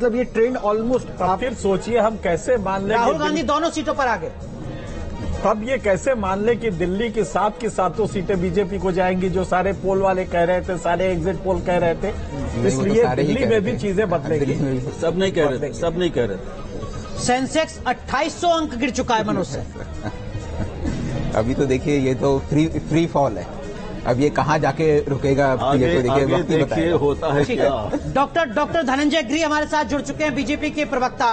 मतलब ये trend almost. फिर सोचिए हम कैसे मान लें राहुल गांधी दोनों सीटों पर आ गए, तब ये कैसे मान ले कि दिल्ली की 7 की 7 सीटें बीजेपी को जाएंगी, जो सारे पोल वाले कह रहे थे, सारे एग्जिट पोल कह रहे थे। इसलिए दिल्ली में भी चीजें बदलेंगी। सब नहीं कह रहे थे, सब नहीं कह रहे थे। सेंसेक्स 2800 अंक गिर चुका है मनोज से। अभी तो देखिए ये तो फ्री फॉल है, अब ये कहाँ जाके रुकेगा आगे, ये तो देखिए होता है क्या। डॉक्टर धनंजय गिरी हमारे साथ जुड़ चुके हैं, बीजेपी के प्रवक्ता।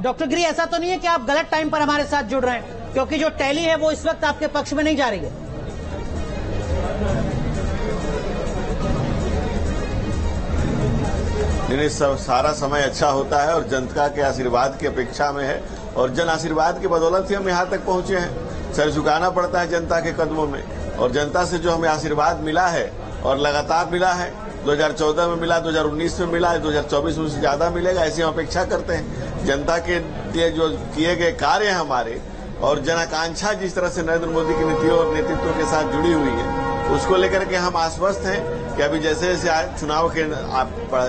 डॉक्टर गिरी, ऐसा तो नहीं है कि आप गलत टाइम पर हमारे साथ जुड़ रहे हैं, क्योंकि जो टैली है वो इस वक्त आपके पक्ष में नहीं जा रही है। नहीं, सारा समय अच्छा होता है और जनता के आशीर्वाद की अपेक्षा में है, और जन आशीर्वाद की बदौलत ही हम यहाँ तक पहुंचे हैं। सर झुकाना पड़ता है जनता के कदमों में, और जनता से जो हमें आशीर्वाद मिला है और लगातार मिला है, 2014 में मिला, 2019 में मिला, 2024 में उससे ज्यादा मिलेगा, ऐसी हम अपेक्षा करते हैं। जनता के लिए जो किए गए कार्य हैं हमारे, और जन आकांक्षा जिस तरह से नरेंद्र मोदी की नीतियों और नेतृत्व के साथ जुड़ी हुई है, उसको लेकर के हम आश्वस्त हैं कि अभी जैसे जैसे चुनाव के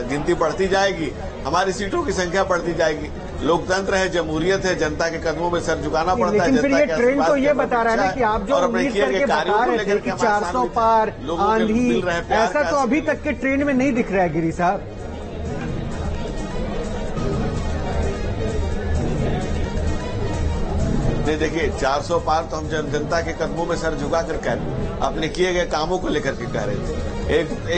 गिनती बढ़ती जाएगी, हमारी सीटों की संख्या बढ़ती जाएगी। लोकतंत्र है, जमहूरियत है, जनता के कदमों में सर झुकाना पड़ता है। लेकिन फिर ये ट्रेंड तो ये बता रहा है ना कि आप जो उम्मीद करके बता रहे थे कि 400 पार, आंधी, ऐसा तो अभी तक के ट्रेंड में नहीं दिख रहा है गिरी साहब। देखिए 400 पार तो हम जनता के कदमों में सर झुका कर कह रहे, अपने किए गए कामों को लेकर के कह रहे थे।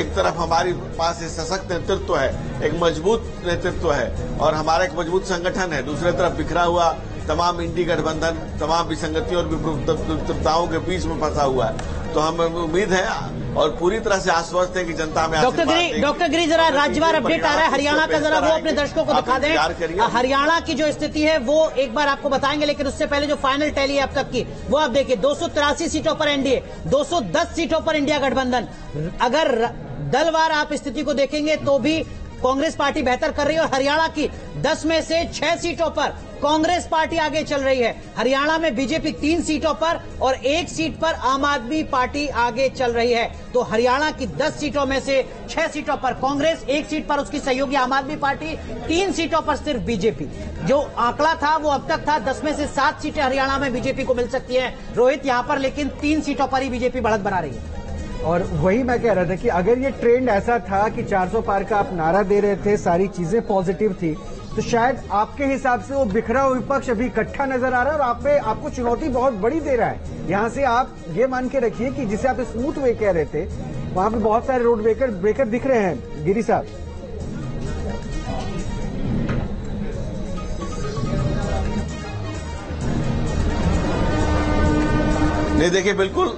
एक तरफ हमारे पास एक सशक्त नेतृत्व है, एक मजबूत नेतृत्व है, और हमारा एक मजबूत संगठन है। दूसरी तरफ बिखरा हुआ तमाम इंडी गठबंधन तमाम विसंगतियों और विपरीतताओं के बीच में फंसा हुआ है। तो हमें उम्मीद है और पूरी तरह से आश्वस्त है कि जनता में डॉक्टर गिरी जरा राज्यवार अपडेट आ रहा है हरियाणा का, जरा वो अपने दर्शकों को दिखा दें। हरियाणा की जो स्थिति है वो एक बार आपको बताएंगे, लेकिन उससे पहले जो फाइनल टैली है अब तक की वो आप देखिए। 283 सीटों पर एनडीए, 210 सीटों पर इंडिया गठबंधन। अगर दलवार आप स्थिति को देखेंगे तो भी कांग्रेस पार्टी बेहतर कर रही है, और हरियाणा की 10 में से 6 सीटों पर कांग्रेस पार्टी आगे चल रही है। हरियाणा में बीजेपी 3 सीटों पर और 1 सीट पर आम आदमी पार्टी आगे चल रही है। तो हरियाणा की 10 सीटों में से 6 सीटों पर कांग्रेस, 1 सीट पर उसकी सहयोगी आम आदमी पार्टी, 3 सीटों पर सिर्फ बीजेपी। जो आंकड़ा था वो अब तक था 10 में से 7 सीटें हरियाणा में बीजेपी को मिल सकती है रोहित, यहां पर लेकिन 3 सीटों पर ही बीजेपी बढ़त बना रही है। और वही मैं कह रहा था कि अगर ये ट्रेंड ऐसा था कि 400 पार का आप नारा दे रहे थे, सारी चीजें पॉजिटिव थी, तो शायद आपके हिसाब से वो बिखरा हुआ विपक्ष अभी इकट्ठा नजर आ रहा है और आपको चुनौती बहुत बड़ी दे रहा है। यहाँ से आप ये मान के रखिए कि जिसे आप स्मूथ वे कह रहे थे, वहां पे बहुत सारे रोड ब्रेकर दिख रहे हैं गिरी साहब। नहीं, देखिए बिल्कुल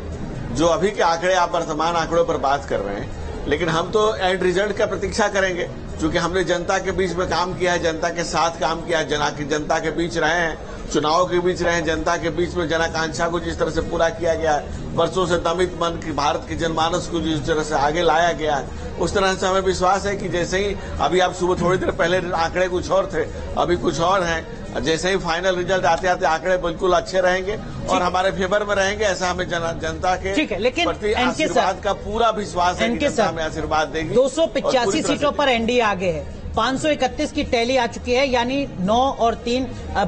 जो अभी के आंकड़े, आप वर्तमान आंकड़ों पर बात कर रहे हैं, लेकिन हम तो एंड रिजल्ट का प्रतीक्षा करेंगे, क्योंकि हमने जनता के बीच में काम किया है, जनता के साथ काम किया है, जनता के बीच रहे हैं, चुनाव के बीच रहे हैं, जनता के बीच में जनाकांक्षा को जिस तरह से पूरा किया गया है, वर्षों से दमित मन की भारत के जनमानस को जिस तरह से आगे लाया गया है, उस तरह से हमें विश्वास है कि जैसे ही अभी आप सुबह थोड़ी देर पहले आंकड़े कुछ और थे, अभी कुछ और हैं, जैसे ही फाइनल रिजल्ट आते आते आंकड़े बिल्कुल अच्छे रहेंगे और हमारे फेवर में रहेंगे, ऐसा हमें जनता के प्रति आशीर्वाद का पूरा विश्वास है कि जनता हमें आशीर्वाद देगी। 285 सीटों पर एनडीए आगे है, 531 की टैली आ चुकी है, यानी 9 और 3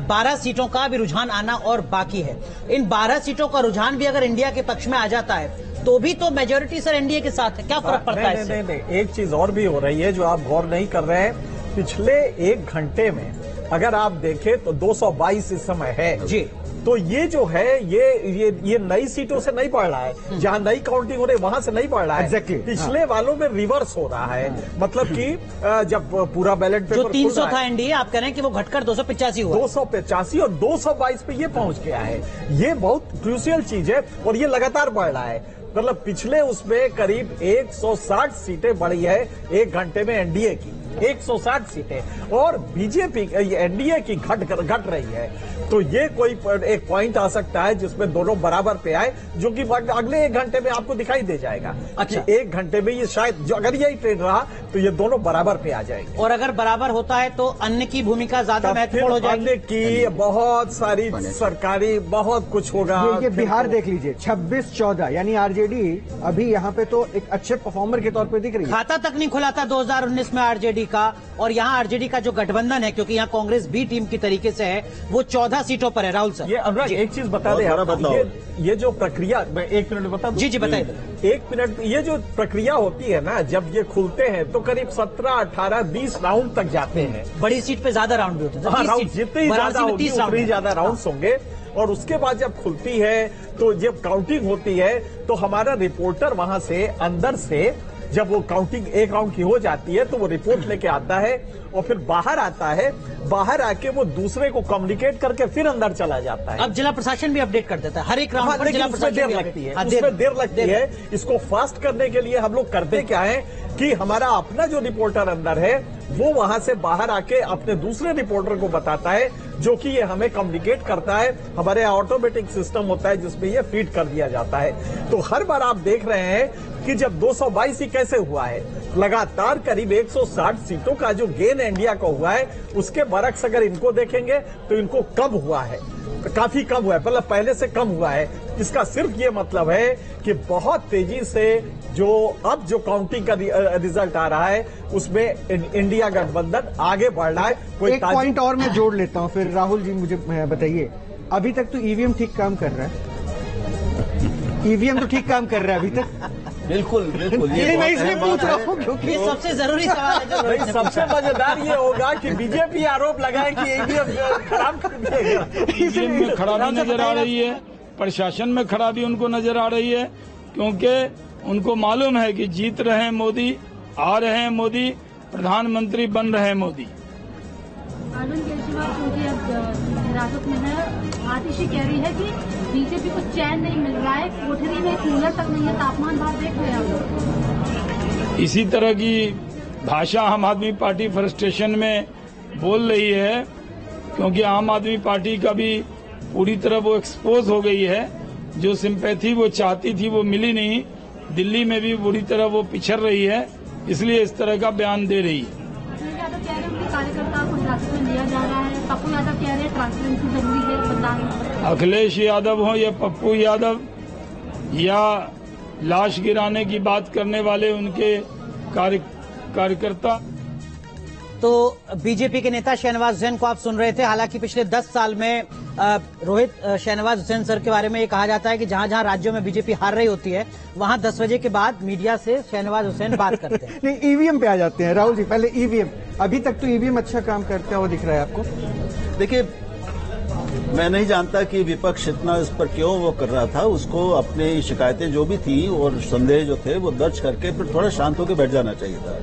12 सीटों का भी रुझान आना और बाकी है। इन 12 सीटों का रुझान भी अगर इंडिया के पक्ष में आ जाता है तो भी तो मेजोरिटी सर एनडीए के साथ है। क्या फर्क पड़ता है इससे? नहीं, एक चीज और भी हो रही है जो आप गौर नहीं कर रहे हैं। पिछले 1 घंटे में अगर आप देखें तो 222 इस समय है जी। तो ये जो है ये नई सीटों से नहीं बढ़ रहा है, जहां नई काउंटिंग हो रही है वहां से नहीं बढ़ रहा है। Exactly. पिछले वालों में रिवर्स हो रहा है, मतलब कि जब पूरा बैलेट पेपर जो 300 था एनडीए, आप कह रहे हैं कि वो घटकर 285 हुआ। 285 और 222 पे ये पहुंच गया है। ये बहुत क्रूशियल चीज है और ये लगातार बढ़ रहा है। मतलब पिछले उसमें करीब 160 सीटें बढ़ी है 1 घंटे में एनडीए की, 160 सीटें, और बीजेपी एनडीए की घट रही है। तो ये कोई एक पॉइंट आ सकता है जिसमें दोनों बराबर पे आए, जो कि अगले 1 घंटे में आपको दिखाई दे जाएगा। अच्छा, 1 घंटे में ये शायद अगर यही ट्रेंड रहा तो ये दोनों बराबर पे आ जाएंगे। और अगर बराबर होता है तो अन्य की भूमिका ज्यादा महत्वपूर्ण हो जाएगी। अन्य की बहुत सारी सरकारी बहुत कुछ होगा। ये बिहार देख लीजिए 26-14, यानी आरजेडी अभी यहाँ पे तो एक अच्छे परफॉर्मर के तौर पे दिख रही है। खाता तक नहीं खुला था 2019 में आरजेडी आरजेडी का, और यहाँ आरजेडी का जो गठबंधन है, क्योंकि यहाँ कांग्रेस बी टीम की तरीके से है, वो 14 सीटों पर है। राहुल सर, ये अनुराग एक चीज बता दें, ये जो प्रक्रिया, मैं 1 मिनट बता दूं? जी बताइए। 1 मिनट। ये जो प्रक्रिया होती है ना, जब ये खुलते हैं तो करीब 17, 18, 20 राउंड तक जाते हैं। बड़ी सीट पे ज्यादा राउंड भी होते हैं। हाँ, राउंड जितने ज्यादा होगी उतनी ज्यादा राउंड्स होंगे। और उसके बाद जब खुलती है तो जब काउंटिंग होती है तो हमारा रिपोर्टर वहां से अंदर से, जब वो काउंटिंग एक राउंड की हो जाती है तो वो रिपोर्ट लेके आता है और फिर बाहर आता है। बाहर आके वो दूसरे को कम्युनिकेट करके फिर अंदर चला जाता है। अब जिला प्रशासन भी अपडेट कर देता है हर एक राउंड पर। जिला प्रशासन देर लगती है, उसमें देर लगती है। इसको फास्ट करने के लिए हम लोग करते क्या है कि हमारा अपना जो रिपोर्टर अंदर है वो वहां से बाहर आके अपने दूसरे रिपोर्टर को बताता है, जो कि ये हमें कम्युनिकेट करता है। हमारे यहाँ ऑटोमेटिक सिस्टम होता है जिसमें ये फीड कर दिया जाता है। तो हर बार आप देख रहे हैं कि जब 222 ही कैसे हुआ है, लगातार करीब 160 सीटों का जो गेन इंडिया को हुआ है, उसके बरक्स अगर इनको देखेंगे तो इनको कम हुआ है, काफी कम हुआ है, मतलब पहले से कम हुआ है। इसका सिर्फ ये मतलब है कि बहुत तेजी से अब जो काउंटिंग का रिजल्ट आ रहा है उसमें इंडिया गठबंधन आगे बढ़ रहा है। कोई एक पॉइंट और मैं जोड़ लेता हूं, फिर राहुल जी मुझे बताइए, अभी तक तो ईवीएम ठीक काम कर रहा है? ईवीएम तो ठीक काम कर रहा है अभी तक? बिल्कुल बिल्कुल। ये मैं इसलिए पूछ रहा हूँ क्योंकि ये सबसे जरूरी सवाल है जो सबसे मजेदार ये होगा कि बीजेपी आरोप लगाए कि ईवीएम खराब कर दिएगा। ईवीएम में खराबी नजर आ रही है, प्रशासन में खराबी उनको नजर आ रही है, क्योंकि उनको मालूम है कि जीत रहे हैं मोदी, आ रहे हैं मोदी, प्रधानमंत्री बन रहे हैं मोदी। अरविंद केजरीवाल क्योंकि अब हिरासत में है, आतिशी कह रही है कि बीजेपी को चैन नहीं मिल रहा है, कोठरी में कूलर तक नहीं है, तापमान बाहर देख रहे हैं। इसी तरह की भाषा आम आदमी पार्टी फ्रस्ट्रेशन में बोल रही है, क्योंकि आम आदमी पार्टी का भी पूरी तरह वो एक्सपोज हो गई है। जो सिंपैथी वो चाहती थी वो मिली नहीं, दिल्ली में भी बुरी तरह वो पिछड़ रही है, इसलिए इस तरह का बयान दे रही है। कार्यकर्ताओं को हिरासत में लिया जा रहा है, पप्पू यादव कह रहे हैं ट्रांसपेरेंसी जरूरी है मतदान। अखिलेश यादव हो या पप्पू यादव या लाश गिराने की बात करने वाले उनके कार्यकर्ता। तो बीजेपी के नेता शहनवाज हुसैन को आप सुन रहे थे। हालांकि पिछले 10 साल में रोहित शहनवाज हुसैन सर के बारे में ये कहा जाता है कि जहां जहां राज्यों में बीजेपी हार रही होती है वहां 10 बजे के बाद मीडिया से शहनवाज हुसैन बात करते हैं। नहीं, ईवीएम पे आ जाते हैं राहुल जी। पहले ईवीएम, अभी तक तो ईवीएम अच्छा काम करता हुआ दिख रहा है आपको? देखिए, मैं नहीं जानता कि विपक्ष इतना इस पर क्यों वो कर रहा था। उसको अपनी शिकायतें जो भी थी और संदेह जो थे वो दर्ज करके फिर थोड़ा शांत होकर बैठ जाना चाहिए था।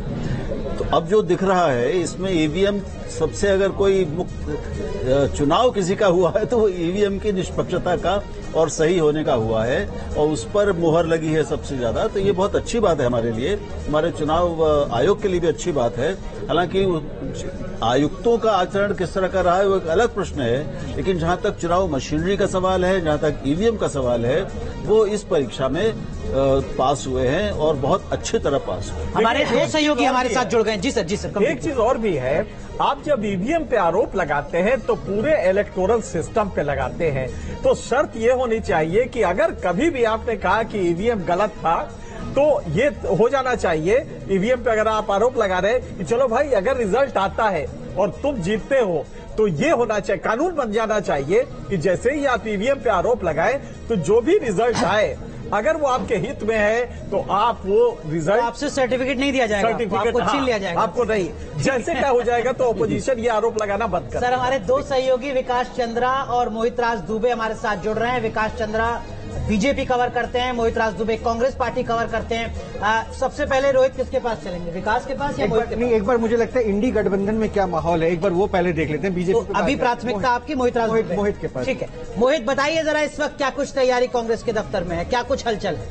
तो अब जो दिख रहा है इसमें ईवीएम सबसे, अगर कोई मुक्त चुनाव किसी का हुआ है तो वो ईवीएम की निष्पक्षता का और सही होने का हुआ है, और उस पर मुहर लगी है सबसे ज्यादा। तो ये बहुत अच्छी बात है हमारे लिए, हमारे चुनाव आयोग के लिए भी अच्छी बात है। हालांकि आयुक्तों का आचरण किस तरह का रहा है वो एक अलग प्रश्न है, लेकिन जहां तक चुनाव मशीनरी का सवाल है, जहां तक ईवीएम का सवाल है, वो इस परीक्षा में पास हुए हैं और बहुत अच्छी तरह पास हुए। हमारे दो सहयोगी हमारे साथ जुड़ गए। जी सर। एक चीज और भी है, आप जब ईवीएम पे आरोप लगाते हैं तो पूरे इलेक्टोरल सिस्टम पे लगाते हैं। तो शर्त ये होनी चाहिए कि अगर कभी भी आपने कहा कि ईवीएम गलत था तो ये हो जाना चाहिए। ईवीएम पे अगर आप आरोप लगा रहे कि चलो भाई अगर रिजल्ट आता है और तुम जीतते हो तो ये होना चाहिए, कानून बन जाना चाहिए कि जैसे ही आप ईवीएम पे आरोप लगाए तो जो भी रिजल्ट आए अगर वो आपके हित में है तो आप वो रिजल्ट, तो आपसे सर्टिफिकेट नहीं दिया जाएगा, आपको छीन लिया जाएगा। आपको नहीं, जैसे क्या हो जाएगा तो ऑपोजिशन ये आरोप लगाना बंद कर। सर, हमारे दो सहयोगी विकास चंद्रा और मोहित राज दुबे हमारे साथ जुड़ रहे हैं। विकास चंद्रा बीजेपी कवर करते हैं, मोहित राज दुबे कांग्रेस पार्टी कवर करते हैं। सबसे पहले रोहित किसके पास चलेंगे, विकास के पास या मोहित के पास? नहीं, एक बार मुझे लगता है इंडी गठबंधन में क्या माहौल है एक बार वो पहले देख लेते हैं। बीजेपी तो अभी प्राथमिकता आपकी मोहित राज दुबे, मोहित के पास। ठीक है, मोहित बताइए जरा इस वक्त क्या कुछ तैयारी कांग्रेस के दफ्तर में है, क्या कुछ हलचल है?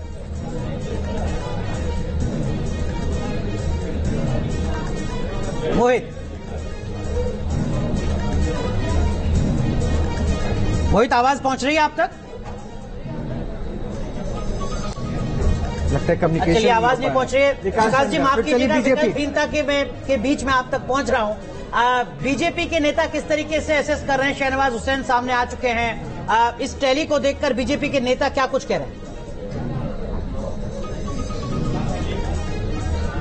मोहित आवाज पहुंच रही है आप तक? लगता है कम्युनिकेशन, चलिए आवाज नहीं पहुंच रही है। विकास जी माफ कीजिएगा, विकल्पहीनता के बीच में आप तक पहुंच रहा हूं। बीजेपी के नेता किस तरीके से एसेस कर रहे हैं? शहनवाज हुसैन सामने आ चुके हैं, इस टैली को देखकर बीजेपी के नेता क्या कुछ कह रहे हैं?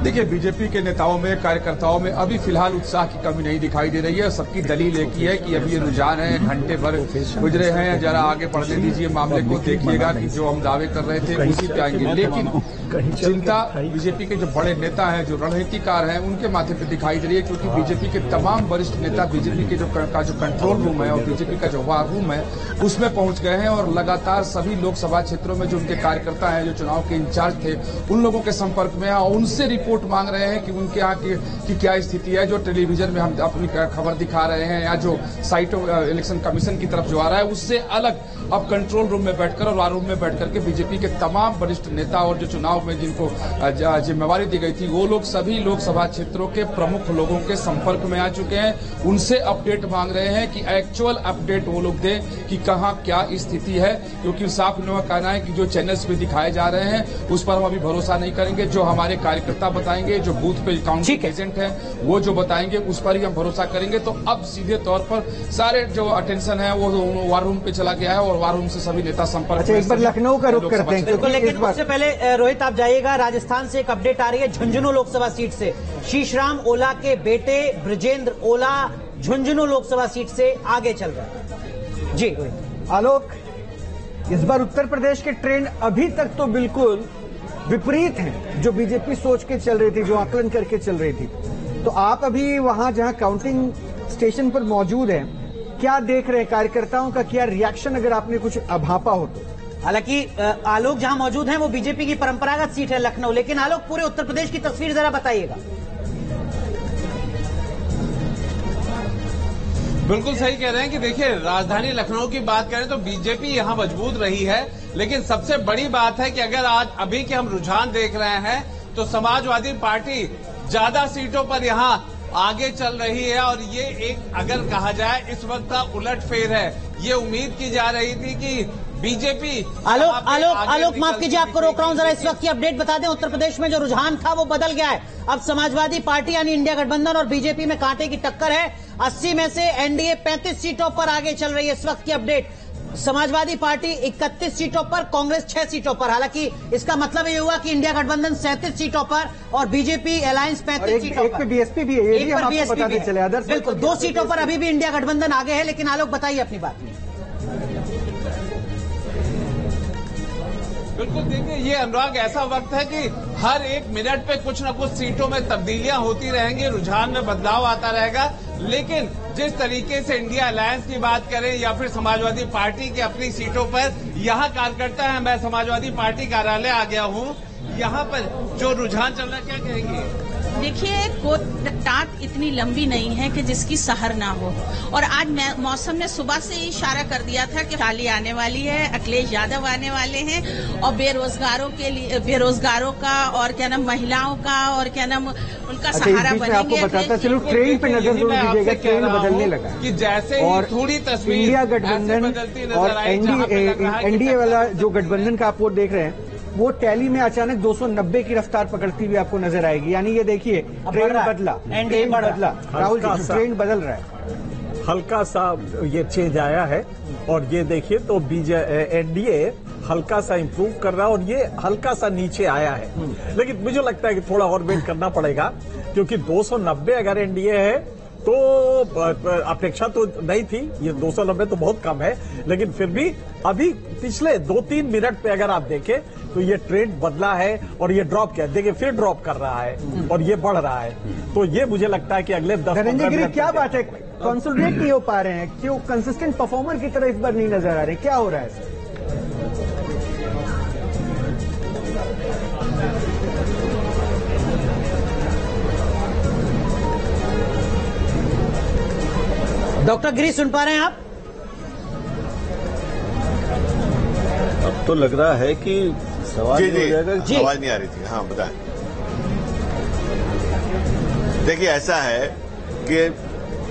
देखिए, बीजेपी के नेताओं में, कार्यकर्ताओं में अभी फिलहाल उत्साह की कमी नहीं दिखाई दे रही है। सबकी दलील एक ही है कि अभी ये रुझान है, घंटे भर गुजरे हैं, जरा आगे बढ़ने दीजिए मामले को, देखिएगा कि जो हम दावे कर रहे थे उसी पे आएंगे। लेकिन चिंता बीजेपी के जो बड़े नेता हैं, जो रणनीतिकार हैं, उनके माथे पे दिखाई दे रही है, क्योंकि बीजेपी के तमाम वरिष्ठ नेता बीजेपी के जो कंट्रोल रूम है और बीजेपी का जो वार रूम है उसमें पहुंच गए हैं और लगातार सभी लोकसभा क्षेत्रों में जो उनके कार्यकर्ता हैं, जो चुनाव के इंचार्ज थे, उन लोगों के संपर्क में और उनसे रिपोर्ट मांग रहे हैं कि उनके यहाँ की क्या स्थिति है। जो टेलीविजन में हम अपनी खबर दिखा रहे हैं या जो साइटों इलेक्शन कमीशन की तरफ जो आ रहा है, उससे अलग अब कंट्रोल रूम में बैठकर और वार रूम में बैठकर के बीजेपी के तमाम वरिष्ठ नेता और जो चुनाव में जिनको जिम्मेवारी दी गई थी, वो लोग सभी लोकसभा क्षेत्रों के प्रमुख लोगों के संपर्क में आ चुके हैं। उनसे अपडेट मांग रहे हैं कि एक्चुअल अपडेट वो लोग दें कि कहां क्या स्थिति है, क्योंकि साफ इनका कहना है कि जो चैनल्स पे दिखाए जा रहे हैं उस पर हम अभी भरोसा नहीं करेंगे। जो हमारे कार्यकर्ता बताएंगे, जो बूथ पे काउंटिंग एजेंट है वो जो बताएंगे उस पर ही हम भरोसा करेंगे। तो अब सीधे तौर पर सारे जो अटेंशन है वो वार रूम पे चला गया है और वार रूम से सभी नेता संपर्क। अच्छा, एक बार लखनऊ का रुख करते हैं, लेकिन उससे पहले रोहित आप जाइएगा, राजस्थान से एक अपडेट आ रही है झुंझुनू लोकसभा सीट से। शीशराम ओला के बेटे ब्रजेंद्र ओला झुंझुनू लोकसभा सीट से आगे चल रहा है। जी आलोक, इस बार उत्तर प्रदेश के ट्रेंड अभी तक तो बिल्कुल विपरीत हैं जो बीजेपी सोच के चल रही थी, जो आकलन करके चल रही थी। तो आप अभी वहां जहां काउंटिंग स्टेशन पर मौजूद हैं, क्या देख रहे हैं, कार्यकर्ताओं का क्या रिएक्शन, अगर आपने कुछ अभापा हो तो? हालांकि आलोक जहां मौजूद हैं वो बीजेपी की परंपरागत सीट है लखनऊ, लेकिन आलोक पूरे उत्तर प्रदेश की तस्वीर जरा बताइएगा। बिल्कुल सही कह रहे हैं कि देखिए, राजधानी लखनऊ की बात करें तो बीजेपी यहां मजबूत रही है, लेकिन सबसे बड़ी बात है कि अगर आज अभी के हम रुझान देख रहे हैं तो समाजवादी पार्टी ज्यादा सीटों पर यहां आगे चल रही है और ये एक अगर कहा जाए इस वक्त का उलटफेर है। ये उम्मीद की जा रही थी कि बीजेपी आलोक माफ कीजिए, आपको रोक रहा हूं, जरा इस वक्त की अपडेट बता दें। उत्तर प्रदेश में जो रुझान था वो बदल गया है। अब समाजवादी पार्टी यानी इंडिया गठबंधन और बीजेपी में कांटे की टक्कर है। 80 में से एनडीए 35 सीटों पर आगे चल रही है। इस वक्त की अपडेट, समाजवादी पार्टी 31 सीटों पर, कांग्रेस 6 सीटों पर। हालांकि इसका मतलब ये हुआ कि इंडिया गठबंधन 37 सीटों पर और बीजेपी अलायंस 35 सीटों पर। बीएसपी भी है, ये भी हम आपको बताते चले आदर्श। बिल्कुल, 2 सीटों पर अभी भी इंडिया गठबंधन आगे है। लेकिन आलोक बताइए अपनी बात। बिल्कुल, देखिए, ये अनुराग ऐसा वक्त है कि हर एक मिनट पे कुछ न कुछ सीटों में तब्दीलियां होती रहेंगी, रुझान में बदलाव आता रहेगा। लेकिन जिस तरीके से इंडिया अलायंस की बात करें या फिर समाजवादी पार्टी की अपनी सीटों पर यहाँ कार्यकर्ता है, मैं समाजवादी पार्टी कार्यालय आ गया हूँ, यहाँ पर जो रुझान चल रहा है, क्या कहेंगे? देखिए, कोई टाट इतनी लंबी नहीं है कि जिसकी सहर ना हो। और आज मौसम ने सुबह से ही इशारा कर दिया था कि रैली आने वाली है, अखिलेश यादव आने वाले हैं और बेरोजगारों के लिए, बेरोजगारों का और क्या नाम महिलाओं का और क्या नाम उनका सहारा बनेंगे। आपको बताता चलो, ट्रेन पे नजर जरूर दीजिएगा, ट्रेन बदलने लगा कि जैसे और थोड़ी तस्वीर इंडिया गठबंधन और एनडीए वाला जो गठबंधन का आप वो देख रहे हैं, वो टैली में अचानक 290 की रफ्तार पकड़ती हुई आपको नजर आएगी। यानी ये देखिए, ट्रेंड बदला, ट्रेंड बदला, राहुल जी, ट्रेंड बदल रहा है। हल्का सा ये चेंज आया है और ये देखिए तो एनडीए हल्का सा इंप्रूव कर रहा है और ये हल्का सा नीचे आया है। लेकिन मुझे लगता है कि थोड़ा और वेट करना पड़ेगा, क्योंकि 290 अगर एनडीए है तो अपेक्षा तो नहीं थी, ये 290 तो बहुत कम है। लेकिन फिर भी अभी पिछले 2-3 मिनट पे अगर आप देखें तो ये ट्रेंड बदला है और ये ड्रॉप किया, देखिए फिर ड्रॉप कर रहा है और ये बढ़ रहा है। तो ये मुझे लगता है कि अगले 10-15 मिनट क्या बात है, कंसोलिडेट नहीं हो पा रहे हैं, क्यों कंसिस्टेंट परफॉर्मर की तरह इस बार नहीं नजर आ रहे, क्या हो रहा है? डॉक्टर गिरी सुन पा रहे हैं आप? अब तो लग रहा है कि सवाल हो जाएगा। आवाज नहीं आ रही थी, हाँ बताएं। देखिए, ऐसा है कि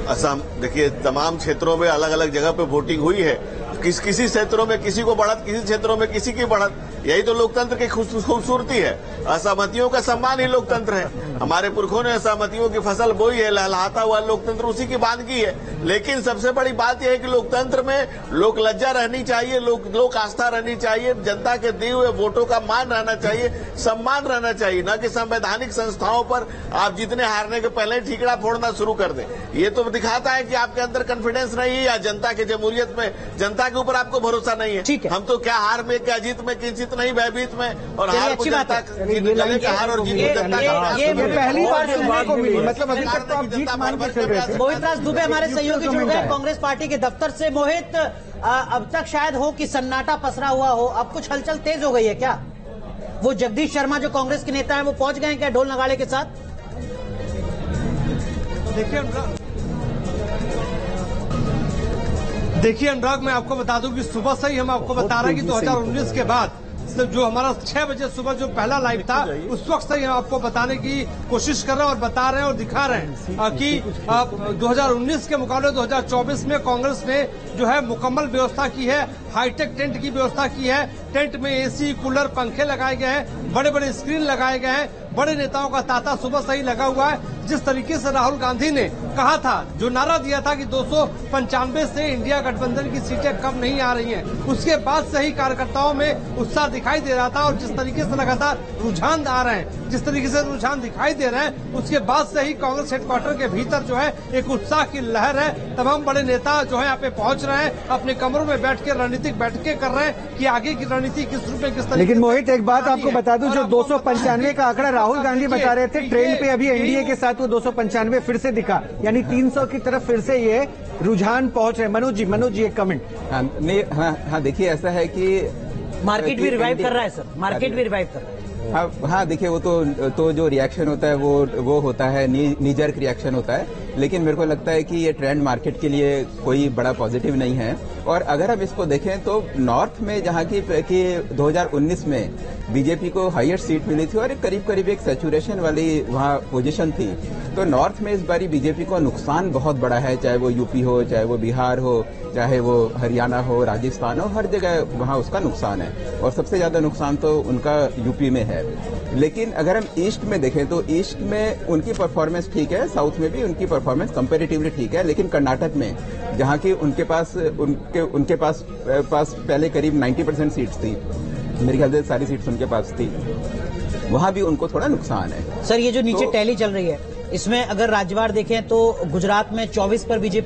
असम, देखिए तमाम क्षेत्रों में अलग अलग जगह पे वोटिंग हुई है। किसी क्षेत्रों में किसी को बढ़त, किसी क्षेत्रों में किसी की बढ़त। यही तो लोकतंत्र की खूबसूरती है। असहमतियों का सम्मान ही लोकतंत्र है। हमारे पुरखों ने सहमतियों की फसल बोई है, लहलहाता हुआ लोकतंत्र उसी की बानगी है। लेकिन सबसे बड़ी बात यह है कि लोकतंत्र में लोक लज्जा रहनी चाहिए, लोक आस्था रहनी चाहिए, जनता के दिए हुए वोटों का मान रहना चाहिए, सम्मान रहना चाहिए, न कि संवैधानिक संस्थाओं पर आप जितने हारने के पहले ठीकरा फोड़ना शुरू कर दें। ये तो दिखाता है कि आपके अंदर कॉन्फिडेंस नहीं है या जनता के जमहूरियत में जनता के ऊपर आपको भरोसा नहीं है। ठीक है, हम तो क्या हार में क्या जीत में किंचित नहीं भयभीत में, और हार को जनता हार और जीत को जनता ये पहली बार सुनने को मिली। मतलब अभी तक तो आप जीत मान के चल रहे थे। मोहित राज दुबे हमारे सहयोगी जुड़ गए कांग्रेस पार्टी के दफ्तर से। मोहित, अब तक शायद हो कि सन्नाटा पसरा हुआ हो, अब कुछ हलचल तेज हो गई है क्या? वो जगदीश शर्मा जो कांग्रेस के नेता है वो पहुंच गए क्या ढोल नगाड़े के साथ? देखिए अनुराग, मैं आपको बता दूं कि सुबह से ही हम आपको बता रहे हैं कि 2019 के बाद जो हमारा 6 बजे सुबह जो पहला लाइव था उस वक्त से ही हम आपको बताने की कोशिश कर रहे हैं और बता रहे हैं और दिखा रहे हैं कि 2019 के मुकाबले 2024 में कांग्रेस ने जो है मुकम्मल व्यवस्था की है, हाईटेक टेंट की व्यवस्था की है। टेंट में एसी, कूलर, पंखे लगाए गए हैं, बड़े बड़े स्क्रीन लगाए गए हैं, बड़े नेताओं का तांता सुबह से ही लगा हुआ है। जिस तरीके से राहुल गांधी ने कहा था, जो नारा दिया था कि 295 से इंडिया गठबंधन की सीटें कम नहीं आ रही हैं, उसके बाद से ही कार्यकर्ताओं में उत्साह दिखाई दे रहा था। और जिस तरीके से लगातार रुझान आ रहे हैं, जिस तरीके से रुझान दिखाई दे रहे हैं, उसके बाद से ही कांग्रेस हेडक्वार्टर के भीतर जो है एक उत्साह की लहर है। तमाम बड़े नेता जो है यहाँ पे पहुंच रहे हैं, अपने कमरों में बैठ के रणनीतिक बैठकें कर रहे हैं कि आगे की रणनीति किस रूप में किस तरीके। लेकिन मोहित, एक बात आपको बता दूं, जो 295 का आंकड़ा राहुल गांधी बता रहे थे ट्रेंड पे, अभी एनडीए के साथ वो 295 फिर से दिखा, यानी 300 की तरफ फिर से ये रुझान पहुंच रहे। मनोज जी एक कमेंट। हाँ, देखिए ऐसा है कि मार्केट भी रिवाइव कर रहा है सर, मार्केट भी रिवाइव कर रहा है। हाँ, देखिए वो तो जो रिएक्शन होता है वो होता है, नीजर्क रिएक्शन होता है। लेकिन मेरे को लगता है कि ये ट्रेंड मार्केट के लिए कोई बड़ा पॉजिटिव नहीं है। और अगर हम इसको देखें तो नॉर्थ में जहाँ की 2019 में बीजेपी को हाईएस्ट सीट मिली थी और करीब एक सैचुरेशन वाली वहाँ पोजीशन थी, तो नॉर्थ में इस बारी बीजेपी को नुकसान बहुत बड़ा है। चाहे वो यूपी हो, चाहे वो बिहार हो, चाहे वो हरियाणा हो, राजस्थान हो, हर जगह वहाँ उसका नुकसान है। और सबसे ज्यादा नुकसान तो उनका यूपी में है। लेकिन अगर हम ईस्ट में देखें तो ईस्ट में उनकी परफॉर्मेंस ठीक है, साउथ में भी उनकी परफॉर्मेंस कंपैरेटिवली ठीक है। लेकिन कर्नाटक में जहाँ की उनके पास पहले करीब 90% सीट्स थी, मेरे ख्याल से सारी सीट्स उनके पास थी, वहाँ भी उनको थोड़ा नुकसान है। सर, ये जो नीचे टैली चल रही है, इसमें अगर राज्यवार देखें तो गुजरात में 24 पर बीजेपी